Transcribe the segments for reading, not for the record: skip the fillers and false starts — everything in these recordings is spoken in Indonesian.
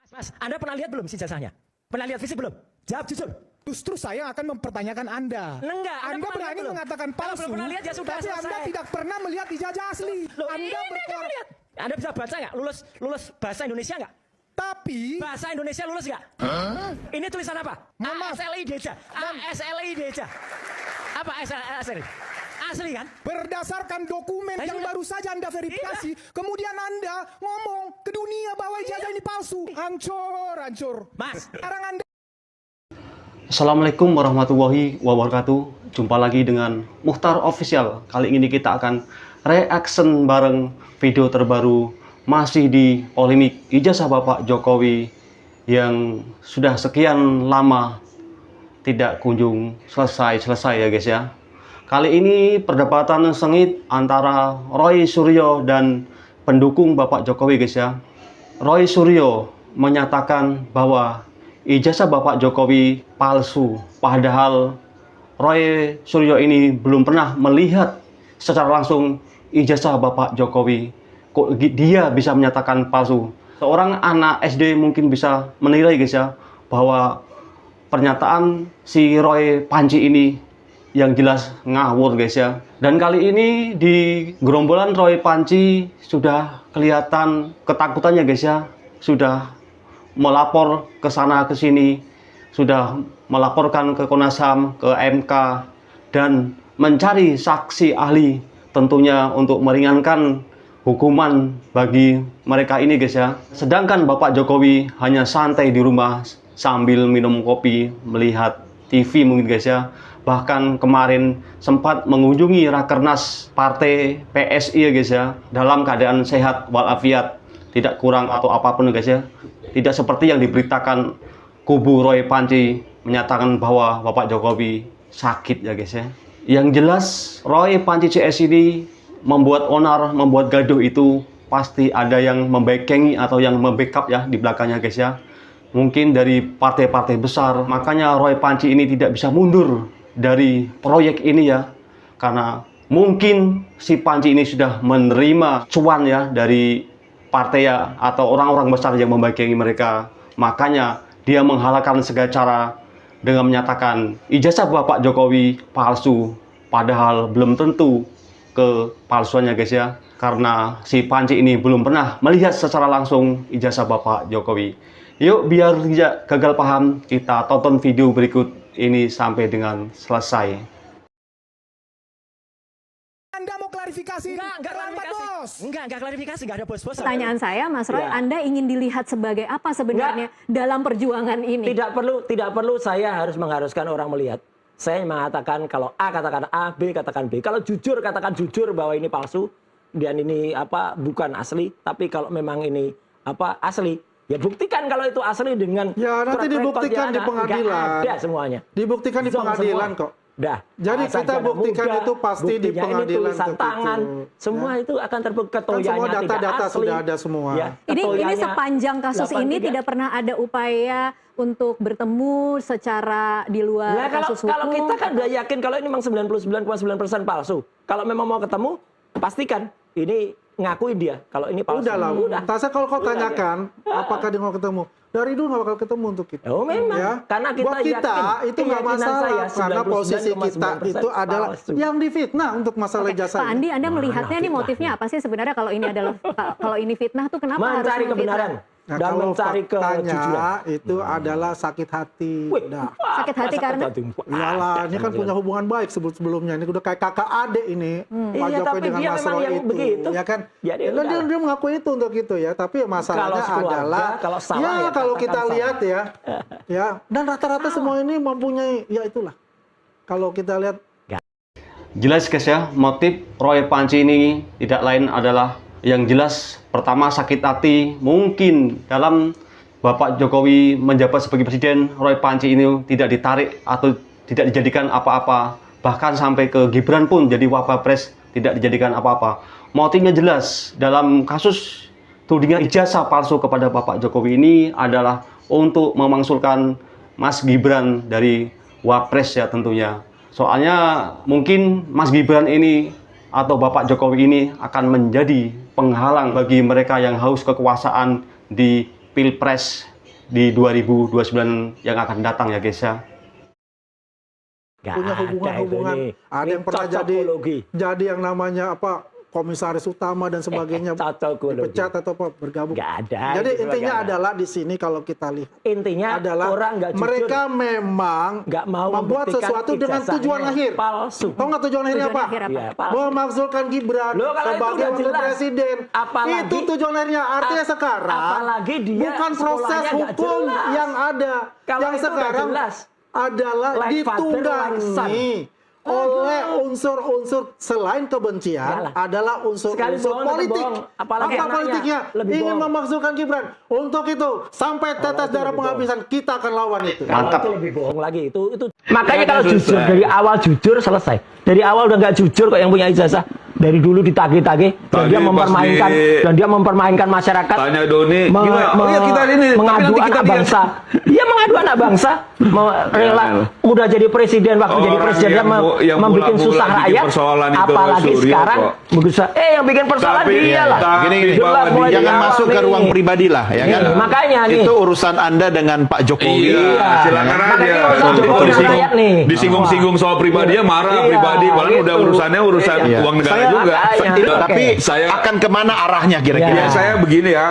Mas, Anda pernah lihat belum ijazahnya? Pernah lihat fisik belum? Jawab jujur. Justru saya akan mempertanyakan Anda. Enggak, Anda berani mengatakan palsu, belum pernah lihat ya sudah tapi selesai. Anda tidak pernah melihat ijazah asli. Loh, Anda ini kan lihat. Anda bisa baca nggak? Lulus bahasa Indonesia nggak? Tapi Bahasa Indonesia lulus nggak? Ini tulisan apa? ASLI Deja. ASLI Deja. Apa ASLI? Asli kan? berdasarkan dokumen yang baru saja Anda verifikasi, kemudian Anda ngomong ke dunia bahwa ijazah ini palsu. Hancur. Mas, Sekarang Anda Assalamualaikum warahmatullahi wabarakatuh. Jumpa lagi dengan Mukhtar Official. Kali ini kita akan reaction bareng video terbaru masih di polemik ijazah Bapak Jokowi yang sudah sekian lama tidak kunjung selesai ya guys ya. Kali ini perdebatan sengit antara Roy Suryo dan pendukung Bapak Jokowi guys ya. Roy Suryo menyatakan bahwa ijazah Bapak Jokowi palsu, padahal Roy Suryo ini belum pernah melihat secara langsung ijazah Bapak Jokowi. Kok dia bisa menyatakan palsu? Seorang anak SD mungkin bisa menilai guys ya, bahwa pernyataan si Roy Panci ini yang jelas ngawur guys ya. Dan kali ini di gerombolan Roy Panci sudah kelihatan ketakutannya guys ya, sudah melapor ke sana ke sini, sudah melaporkan ke Komnas HAM, ke MK, dan mencari saksi ahli tentunya untuk meringankan hukuman bagi mereka ini guys ya. Sedangkan Bapak Jokowi hanya santai di rumah sambil minum kopi, melihat TV mungkin guys ya. Bahkan kemarin sempat mengunjungi Rakernas Partai PSI ya guys ya, dalam keadaan sehat walafiat, tidak kurang atau apapun guys ya. Tidak seperti yang diberitakan kubu Roy Panci menyatakan bahwa Bapak Jokowi sakit ya guys ya. Yang jelas Roy Panci CS ini membuat onar, membuat gaduh itu pasti ada yang membackingi atau yang membackup ya di belakangnya guys ya. Mungkin dari partai-partai besar, makanya Roy Panci ini tidak bisa mundur dari proyek ini ya. Karena mungkin si Panci ini sudah menerima cuan ya dari partai ya, atau orang-orang besar yang membackingi mereka. Makanya dia menghalalkan segala cara dengan menyatakan ijazah Bapak Jokowi palsu, padahal belum tentu kepalsuannya guys ya, karena si Panci ini belum pernah melihat secara langsung ijazah Bapak Jokowi. Yuk biar tidak gagal paham, kita tonton video berikut ini sampai dengan selesai. Anda mau klarifikasi? enggak klarifikasi. Bos. Enggak klarifikasi, enggak ada bos-bos. Pertanyaan saya, Mas Roy, Ya. Anda ingin dilihat sebagai apa sebenarnya dalam perjuangan ini? Tidak perlu saya harus mengharuskan orang melihat. Saya mengatakan kalau A katakan A, B katakan B. Kalau jujur katakan jujur bahwa ini palsu dan ini bukan asli. Tapi kalau memang ini asli, ya buktikan kalau itu asli dengan ya nanti track dibuktikan record di pengadilan. Ada semuanya. Dibuktikan di Zong pengadilan semua. kok. Dah. Jadi asal kita jana buktikan muda, itu pasti di buktinya pengadilan ini tulisan untuk tangan, itu. semua Ya. itu akan terbukti Kan ketoyannya semua tidak data-data asli. sudah ada semua. Ya, Ini ketoyannya sepanjang kasus ini 83. tidak pernah ada upaya untuk bertemu secara di luar Nah, kasus hukum. kalau kita kan udah yakin kalau ini memang 99,9% palsu. Kalau memang mau ketemu, pastikan ini ngakuin dia kalau ini palsu. Udah lah. Tasa kalau kau Udah, tanyakan apakah dia mau ketemu, dari dulu nggak bakal ketemu untuk kita. Oh memang, Ya. karena kita Buat kita yakin, itu nggak keyakinan masalah saya karena posisi kita 99,9% itu adalah palsu. yang difitnah untuk masalah Oke, ijazah. Pak Andi, Anda melihatnya ini fitnah. motifnya apa sih sebenarnya kalau ini adalah kalau ini fitnah tuh kenapa harus Mencari memfitnah? kebenaran Nah, dan kalau mencari kejujuran. faktanya itu adalah sakit hati. Wih, Dah. Sakit hati karena? Iyalah, ini kan punya hubungan baik sebelumnya. Ini udah kayak kakak adik ini, Pak Iya, Jokowi tapi dengan dia Mas memang Roy yang itu, begitu. ya kan? Ya, dia Dan udahlah. dia mengakui itu untuk itu ya. Tapi masalahnya Kalau sekeluarga, adalah, kalau salah ya ya kalau katakan kita salah. lihat ya, dan rata-rata semua ini mempunyai, ya itulah. Kalau kita lihat. Jelas guys ya, motif Roy Panci ini tidak lain adalah yang jelas pertama sakit hati. Mungkin dalam Bapak Jokowi menjabat sebagai presiden, Roy Panci ini tidak ditarik atau tidak dijadikan apa-apa. Bahkan sampai ke Gibran pun jadi wapres tidak dijadikan apa-apa. Motifnya jelas dalam kasus tudingan ijazah palsu kepada Bapak Jokowi ini adalah untuk memangsulkan Mas Gibran dari wapres ya tentunya. Soalnya mungkin Mas Gibran ini atau Bapak Jokowi ini akan menjadi penghalang bagi mereka yang haus kekuasaan di Pilpres di 2029 yang akan datang ya guys ya. Nggak Punya ada hubungan-hubungan. itu, Ada ini yang pernah cocokologi. jadi yang namanya apa komisaris utama dan sebagainya Cocokologi. dipecat atau apa bergabung. Nggak ada. Jadi itu intinya nggak ada. adalah di sini kalau kita lihat Intinya adalah orang nggak jujur, mereka memang nggak mau membuat membuktikan sesuatu dengan ijazahnya tujuan akhir. palsu. Tahu nggak tujuan akhirnya Tujuan apa? akhir apa? Iya, palsu. Memakzulkan Gibran Loh, kalau itu sebagai udah wakil jelas. presiden. Apalagi- Itu tujuan akhirnya. Artinya sekarang apalagi dia bukan proses sekolahnya nggak hukum jelas. yang ada. Kalau yang itu udah sekarang jelas. adalah Like father, like son. ditunggangi oleh unsur-unsur selain kebencian Iyalah. adalah Sekali unsur-unsur bohong tetap politik. bohong. Apalagi Apa anaknya politiknya? lebih Ingin bohong. memakzulkan Gibran. Untuk itu sampai tetes itu darah lebih penghabisan kita akan lawan itu. Mantap. Kalau itu lebih bohong lagi. Itu makanya kalau jujur dari awal jujur selesai. Dari awal udah nggak jujur kok yang punya ijazah. Dari dulu ditagih-tagih dan Tadi dia pas mempermainkan di- dan dia mempermainkan masyarakat. Tanya Doni, gimana? Oh ya kita ini, tapi mengadu nanti kita anak lihat. bangsa. Dia mengadu anak bangsa, rela udah jadi presiden waktu jadi Orang presiden dia yang membuat mula-mula susah bikin rakyat. persoalan itu Apalagi Suryo sekarang kok. yang bikin persoalan Tapi- dia lah. tapi Gini, Jelas bahwa mulai jangan dari masuk awal ke nih. ruang pribadi lah, ya kan? Nih, makanya nih. Itu urusan Anda dengan Pak Jokowi. Iya, silakan Makanya aja. urusan Kalau Jokowi dan disinggung- rakyat nih. disinggung-singgung soal pribadi ya marah Iya, pribadi, padahal gitu. udah urusannya urusan Iya. uang negara Saya juga. makanya. Itu, Oke. tapi Saya- akan kemana arahnya kira-kira? Ya saya begini ya,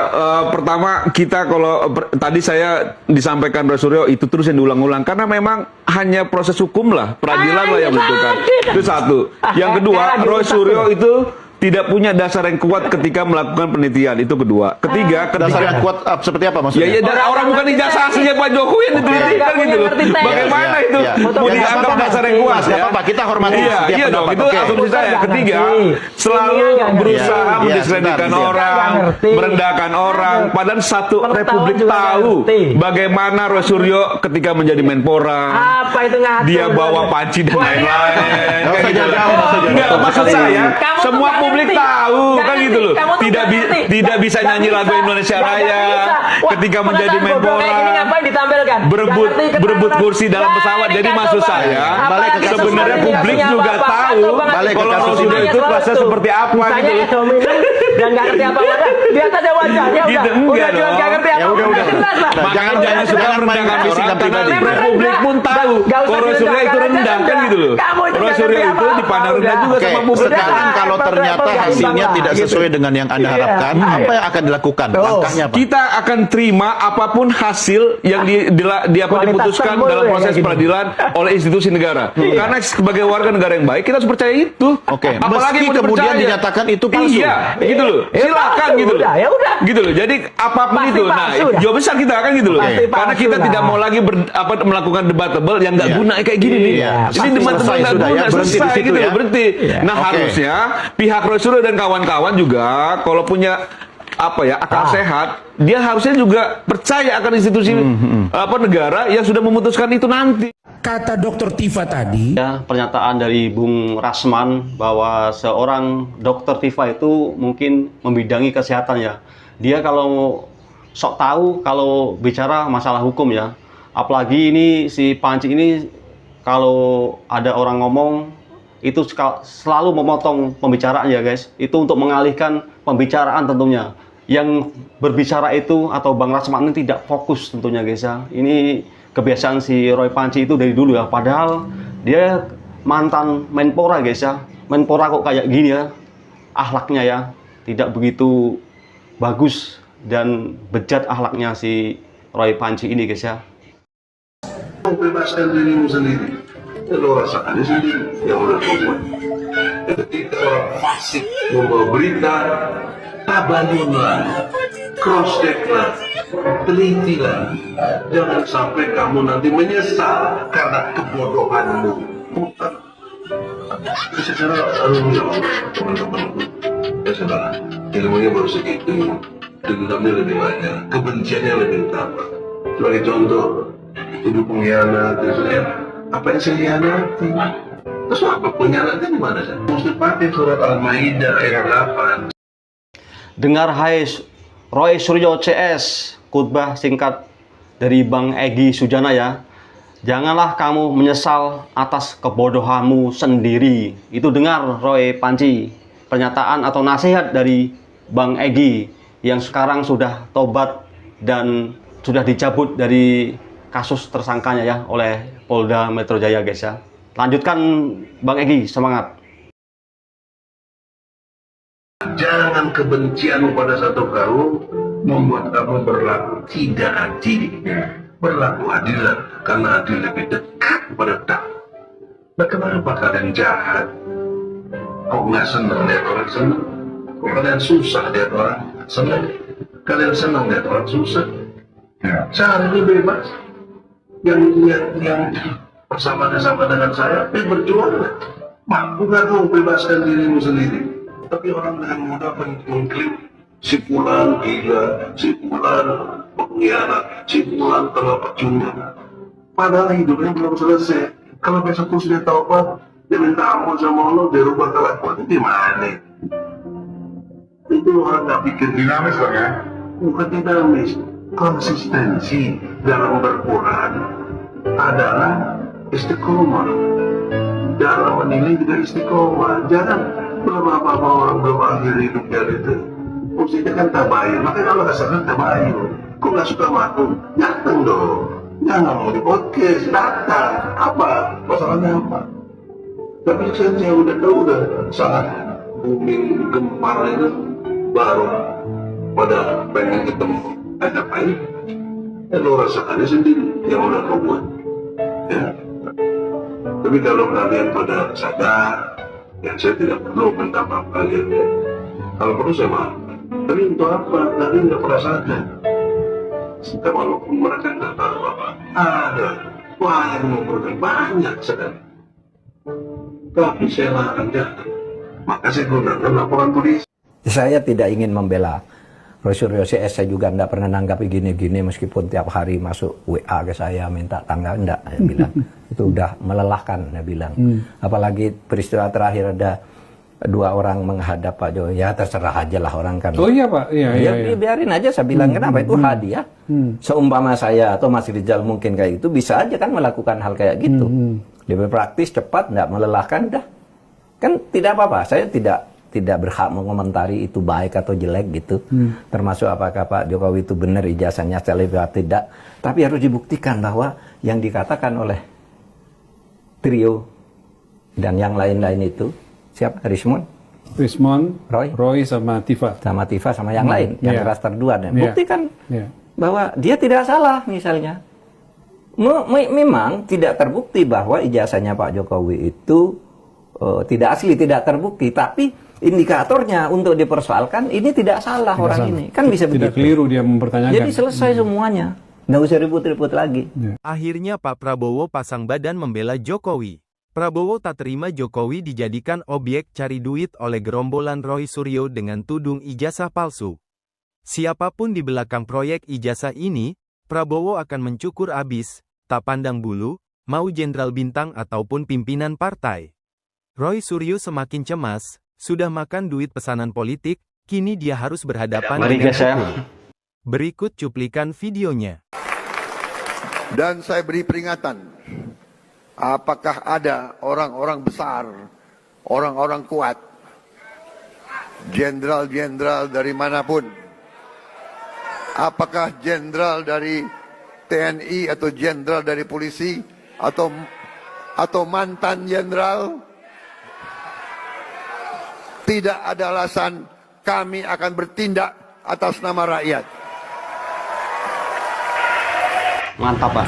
pertama kita kalau tadi saya disampaikan Roy Suryo itu terus yang diulang-ulang karena memang hanya proses hukum lah, peradilan lah yang menentukan. Itu satu. Yang kedua, Roy Suryo itu tidak punya dasar yang kuat ketika melakukan penelitian, itu kedua. Ketiga, Dasar yang kuat seperti apa maksudnya? Ya, orang bukan ijazah aslinya Pak Jokowi yang diteliti kan nggak gitu loh. ngerti teks. Bagaimana Iya, itu? iya. Mau Ya, nggak dianggap apa-apa, dasar yang kuat nggak ya? apa-apa, kita hormati Iya, setiap iya dong, pendapat, itu oke. asumsi saya. Nggak Ketiga, ngerti. selalu Ini nggak berusaha ngerti. Iya, mendiskreditkan sebentar, orang, nggak ngerti. merendahkan orang. Padahal satu Pengetahuan republik juga nggak tahu ngerti. bagaimana Roy Suryo ketika menjadi Menpora. Apa itu ngatur? Dia bawa panci dan Wah, lain-lain. Nggak Kayak usah gitu loh. jauh, nggak usah jauh. Nggak, maksud saya, Kamu tuh semua nggak publik ngerti. tahu Nggak kan ngerti. gitu loh. Kamu tuh Tidak nggak ngerti. tidak bisa Nggak nyanyi lagu bisa. Indonesia Nggak Raya bisa. Wah, ketika menjadi pengetahuan bodoh kayak gini Menpora. ngapain ditampilkan? Berebut Nggak ngerti berebut keterangan. kursi dalam Nggak pesawat. Jadi dikasih, maksud Bang. saya, Balik ke kasus sebenarnya Suryo. publik Punya juga bapak, tahu atau Bang Balik ke kalau kasus Roy Suryo Suryo itu kelasnya seperti apa Misalnya gitu loh. dominan dan nggak ngerti apa-apa. Lihat aja wajahnya udah. Gitu, Udah enggak jelas dong. nggak ngerti Ya apa-apa. udah. Jelas lah. Nah, Makanya jangan suka jangan main merendahkan fisik orang dan karena pribadi. Memang publik pun tahu Nggak usah kalau Roy Suryo itu direndahkan rendah aja, kan gitu loh. Kamu itu Roy nggak Suryo ngerti itu apa-apa, dipandang rendah udah. juga Oke, sama publik. sekarang kalau ternyata hasilnya tidak sesuai dengan yang Anda Iya. harapkan, apa yang akan dilakukan? Langkahnya apa? Kita akan terima apapun hasil yang Kualitas diputuskan sembul dalam ya, proses kayak gini. peradilan oleh institusi negara. Karena sebagai warga negara yang baik kita harus percaya itu. Oke, Apalagi meski mau kemudian dipercaya. dinyatakan itu palsu. Iya, gitu loh. Silakan palsu, gitu loh. udah, ya udah. Gitu loh. Jadi apapun Pasti itu. Nah, palsu dah. jawab besar kita kan gitu loh. Pasti Karena palsu kita dah. tidak mau lagi melakukan debatable yang nggak Iya. guna kayak gini nih. Iya, Ini pasti debatable selesai nggak sudah guna, ya, berhenti di selesai situ gitu ya. loh, berhenti. Nah, Oke. harusnya pihak Roy Suryo dan kawan-kawan juga kalau punya akal sehat, dia harusnya juga percaya akan institusi negara yang sudah memutuskan itu nanti. Kata Dr. Tifa tadi, Ya, pernyataan dari Bung Rasman bahwa seorang dokter Tifa itu mungkin membidangi kesehatan ya. Dia kalau sok tahu kalau bicara masalah hukum ya. Apalagi ini si Panci ini kalau ada orang ngomong itu selalu memotong pembicaraan ya guys. Itu untuk mengalihkan pembicaraan tentunya. Yang berbicara itu atau Bang Rasman ini tidak fokus tentunya guys ya. Ini kebiasaan si Roy Panci itu dari dulu ya. Padahal dia mantan Menpora guys ya. Menpora kok kayak gini ya. Akhlaknya ya tidak begitu bagus dan bejat akhlaknya si Roy Panci ini guys ya. Bebaskan dirimu sendiri. Lo rasakannya sendiri yang udah buat. Ketika orang fasik membawa berita, tabayunlah, cross checklah, telitilah. Jangan sampai kamu nanti menyesal karena kebodohanmu. Secara teman-teman, ya saudara, ilmunya baru segitu, dendamnya lebih banyak, kebenciannya lebih utama. Sebagai contoh, itu pengkhianat, apa yang saya hianati? Terus apa pengkhianatnya di mana sih? Mesti pakai surat Al-Maidah ayat 8. Dengar hai Roy Suryo CS, khutbah singkat dari Bang Egy Sujana ya. Janganlah kamu menyesal atas kebodohanmu sendiri. Itu dengar Roy Panci, pernyataan atau nasihat dari Bang Egy yang sekarang sudah tobat dan sudah dicabut dari kasus tersangkanya ya oleh Polda Metro Jaya guys ya. Lanjutkan Bang Egy, semangat. Jangan kebencianmu pada satu kaum membuat kamu berlaku tidak adil. Berlaku adil karena adil lebih dekat pada takwa. Nah, kenapa kalian jahat? Kok nggak senang lihat orang senang? Kok kalian susah lihat orang senang? Kalian senang lihat orang susah? Cari bebas. Yang bersama-sama dengan saya, berjuang. Mampu nggak kau bebaskan dirimu sendiri? Tapi orang dengan mudah mengklaim si fulan gila, si fulan pengkhianat, si fulan telah pecundang. Padahal hidupnya belum selesai. Kalau besok terus dia taubat, dia minta ampun sama Allah, dia rubah kelakuan, gimana? Itu orang nggak pikir dinamis Bang ya? Bukan dinamis, konsistensi dalam berquran adalah istiqomah. Dalam menilai juga istiqomah. Jangan belum apa-apa orang belum akhir hidupnya itu. Mestinya kan tabayun, makanya kalau nggak sadar tabayun. Kok nggak suka maklum? Datang dong. Jangan mau di podcast, datang. Apa? Masalahnya apa? Tapi saya udah tahu udah sangat booming gempar itu baru pada pengen ketemu. Ngapain? Lo rasakannya sendiri yang udah kau buat. Ya. Tapi kalau kalian pada sadar, ya saya tidak perlu minta maaf kalian. Ya. Kalau perlu saya maaf. Tapi untuk apa? Kalian nggak pernah sadar. Walaupun mereka nggak tahu apa, ada banyak mengumpulkan banyak sekali. Tapi saya larang jangan. Maka saya gunakan laporan polisi. Saya tidak ingin membela Roy Suryo CS, saya juga tidak pernah nanggapi gini-gini meskipun tiap hari masuk WA ke saya minta tanggal, enggak, saya bilang. Itu udah melelahkan, saya bilang. Apalagi peristiwa terakhir ada 2 orang menghadap Pak Jokowi, ya terserah aja lah orang kan. Oh iya Pak, iya. Biarin aja, saya bilang kenapa itu hadiah. Seumpama saya atau Mas Rizal mungkin kayak itu, bisa aja kan melakukan hal kayak gitu. Lebih praktis, cepat, tidak melelahkan, dah. Kan tidak apa-apa, saya tidak berhak mengomentari itu baik atau jelek gitu. Termasuk apakah Pak Jokowi itu benar ijazahnya atau tidak. Tapi harus dibuktikan bahwa yang dikatakan oleh trio dan yang lain-lain itu, siapa? Rismon, Roy sama Tifa. Sama yang lain, yang klaster 2. Buktikan bahwa dia tidak salah misalnya. Memang tidak terbukti bahwa ijazahnya Pak Jokowi itu tidak asli, tidak terbukti. Tapi indikatornya untuk dipersoalkan ini tidak salah orang ini. Kan bisa begitu. Tidak keliru dia mempertanyakan. Jadi selesai semuanya. Nggak usah ribut-ribut lagi. Akhirnya Pak Prabowo pasang badan membela Jokowi. Prabowo tak terima Jokowi dijadikan objek cari duit oleh gerombolan Roy Suryo dengan tudung ijazah palsu. Siapapun di belakang proyek ijazah ini, Prabowo akan mencukur abis, tak pandang bulu, mau jenderal bintang ataupun pimpinan partai. Roy Suryo semakin cemas, sudah makan duit pesanan politik, kini dia harus berhadapan dengan hukum. Berikut cuplikan videonya. Dan saya beri peringatan, apakah ada orang-orang besar, orang-orang kuat, jenderal-jenderal dari manapun, apakah jenderal dari TNI atau jenderal dari polisi atau mantan jenderal, tidak ada alasan kami akan bertindak atas nama rakyat. Mantap Pak.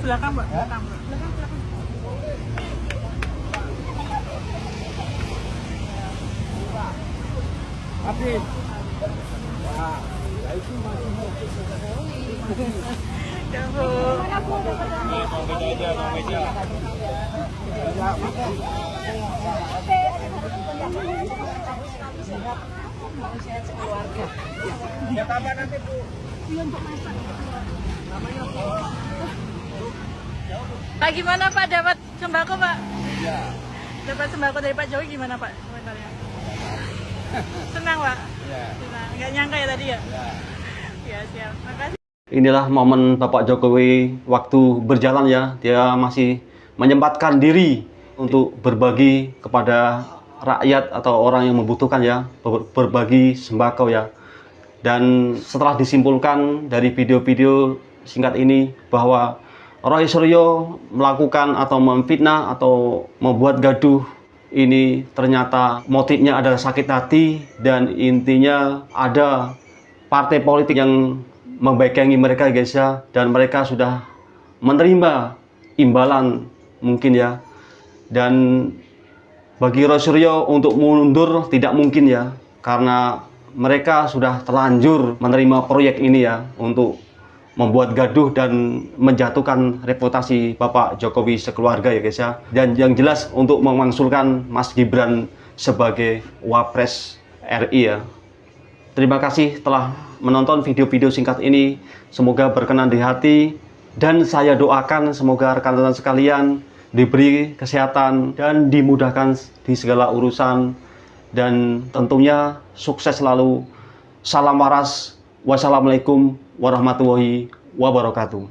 Belakang, Mbak. Belakang. Habis. Wah, itu masih mau meja. sehat sekeluarga. Ya kapan nanti Bu? Iya untuk masak. Namanya apa? Pak gimana Pak dapat sembako Pak? Iya. Dapat sembako dari Pak Jokowi gimana Pak? Senang Pak? Iya. Senang. Nggak nyangka ya tadi ya? Iya. Ya siap. Makasih. Inilah momen Bapak Jokowi waktu berjalan ya, dia masih menyempatkan diri untuk berbagi kepada rakyat atau orang yang membutuhkan ya, berbagi sembako ya. Dan setelah disimpulkan dari video-video singkat ini bahwa Roy Suryo melakukan atau memfitnah atau membuat gaduh ini ternyata motifnya adalah sakit hati dan intinya ada partai politik yang membackingi mereka guys ya, dan mereka sudah menerima imbalan mungkin ya. Dan bagi Roy Suryo untuk mundur tidak mungkin ya, karena mereka sudah terlanjur menerima proyek ini ya untuk membuat gaduh dan menjatuhkan reputasi Bapak Jokowi sekeluarga ya guys ya. Dan yang jelas untuk memaksulkan Mas Gibran sebagai Wapres RI ya. Terima kasih telah menonton video-video singkat ini. Semoga berkenan di hati. Dan saya doakan semoga rekan-rekan sekalian diberi kesehatan dan dimudahkan di segala urusan. Dan tentunya sukses selalu. Salam waras. Wassalamualaikum warahmatullahi wabarakatuh.